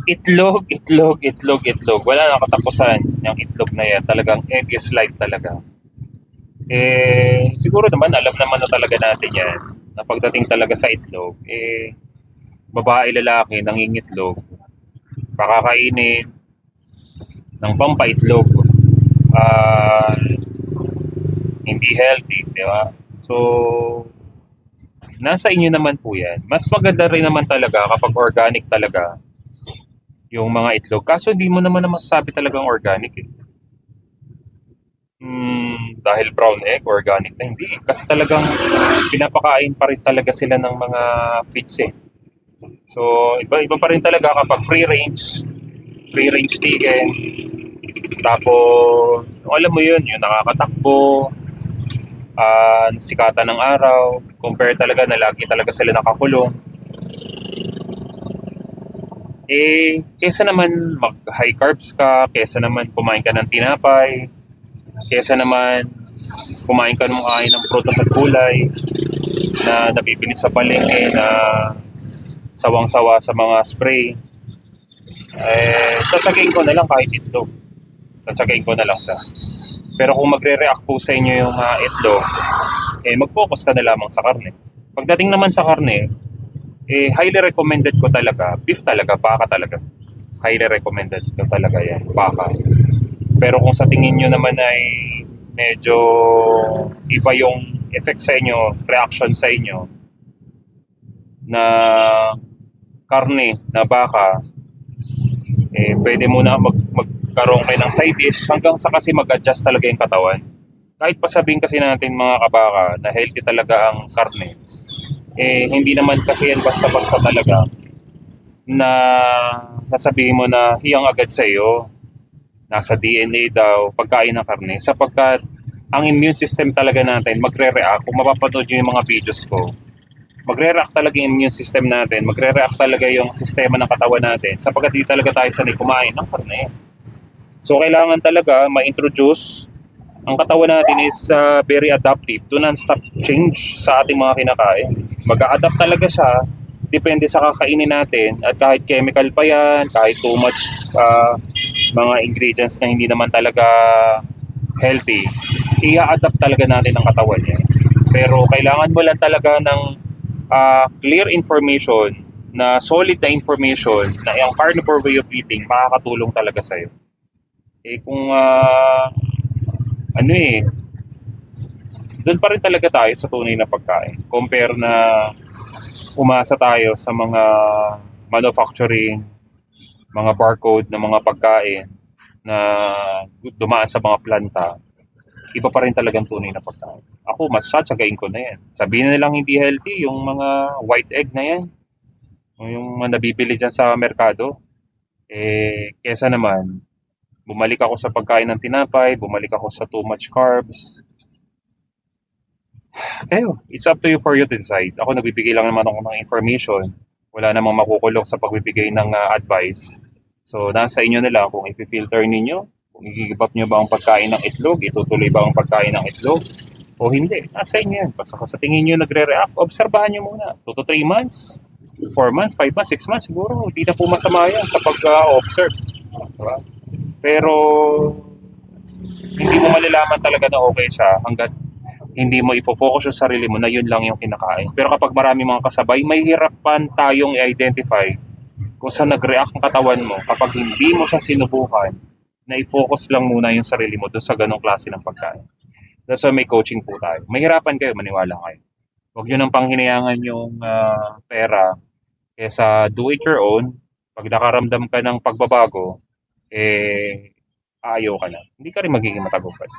Itlog. Wala na katapusan yung itlog na yan. Talagang egg is life talaga. Siguro naman, alam naman na talaga natin yan. Na pagdating talaga sa itlog, babae, lalaki, nangingitlog, pakakainin ng pampaitlog. Ah, hindi healthy, di ba? So, nasa inyo naman po yan. Mas maganda rin naman talaga kapag organic talaga yung mga itlog. Kaso hindi mo naman na masasabi talagang organic eh. Dahil brown egg, organic na hindi. Kasi talagang pinapakain pa rin talaga sila ng mga feeds eh. So, iba pa rin talaga kapag free range chicken. Tapos, alam mo yun, yung nakakatakbo, sikatan ng araw, compare talaga na lagi talaga sila nakakulong. Kesa naman mag high carbs ka, kesa naman kumain ka ng tinapay, kesa naman kumain ka ng kain ng prutas at gulay na nabibili sa palengke na sawang-sawa sa mga spray, tatsagain ko na lang kahit itlog. Tatsagain ko na lang siya. Pero kung magre-react po sa inyo yung itlog, mag-focus ka na lamang sa karne. Pagdating naman sa karne, highly recommended ko talaga, beef talaga, baka talaga. Highly recommended ko talaga yan, baka. Pero kung sa tingin nyo naman ay medyo iba yung effect sa inyo, reaction sa inyo, na karne, na baka, pwede muna magkaroon kayo ng side dish hanggang sa kasi mag-adjust talaga yung katawan. Kahit pa sabihin kasi natin mga kabaka na healthy talaga ang karne, hindi naman kasi yan basta-basta talaga na sasabihin mo na hiyang agad sa iyo. Nasa DNA daw pagkain ng karne sapagkat ang immune system talaga natin magre-react. Kung mapapanood nyo yung mga videos ko, magre-react talaga yung immune system natin, magre-react talaga yung sistema ng katawan natin sapagkat di talaga tayo sanay kumain ng karne. So kailangan talaga ma-introduce ang katawan natin is very adaptive to non-stop change sa ating mga kinakain. Mag-a-adapt talaga siya depende sa kakainin natin at kahit chemical pa yan, kahit too much mga ingredients na hindi naman talaga healthy, i-adapt talaga natin ang katawan niya. Pero kailangan mo lang talaga ng clear information, na solid na information na yung carnivore way of eating makakatulong talaga sa'yo. Kung ano doon pa rin talaga tayo sa tunay na pagkain. Compare na umasa tayo sa mga manufacturing, mga barcode na mga pagkain na dumaan sa mga planta, iba pa rin talagang tunay na pagkain. Ako, mas satsagain ko na yan. Sabihin na lang hindi healthy, yung mga white egg na yan, yung mga nabibili dyan sa merkado, kesa naman, bumalik ako sa pagkain ng tinapay, bumalik ako sa too much carbs. Kayo, it's up to you for you to decide. Ako, nagbibigay lang naman ako ng information. Wala namang makukulong sa pagbibigay ng advice. So, nasa inyo na lang kung i-filter ninyo, kung i-give up nyo ba ang pagkain ng itlog, itutuloy ba ang pagkain ng itlog, o hindi. Nasa inyo yan. Basta sa tingin nyo nagre-react, obserbahan nyo muna. 2 to 3 months, 4 months, 5 months, 6 months, siguro hindi na po masama yan sa pag-observe. Diba? Pero, hindi mo malalaman talaga na okay siya hanggat hindi mo ifo-focus yung sarili mo na yun lang yung kinakain. Pero kapag marami mga kasabay, may hirapan tayong i-identify kung saan nag-react ang katawan mo kapag hindi mo siya sinubukan na i-focus lang muna yung sarili mo doon sa ganong klase ng pagkain. That's why may coaching po tayo. Mahirapan kayo, maniwala kayo. Huwag nyo nang panghinayangan yung pera kesa do it your own. Pag nakaramdam ka ng pagbabago, ayaw ka na. Hindi ka rin magiging matagumpay.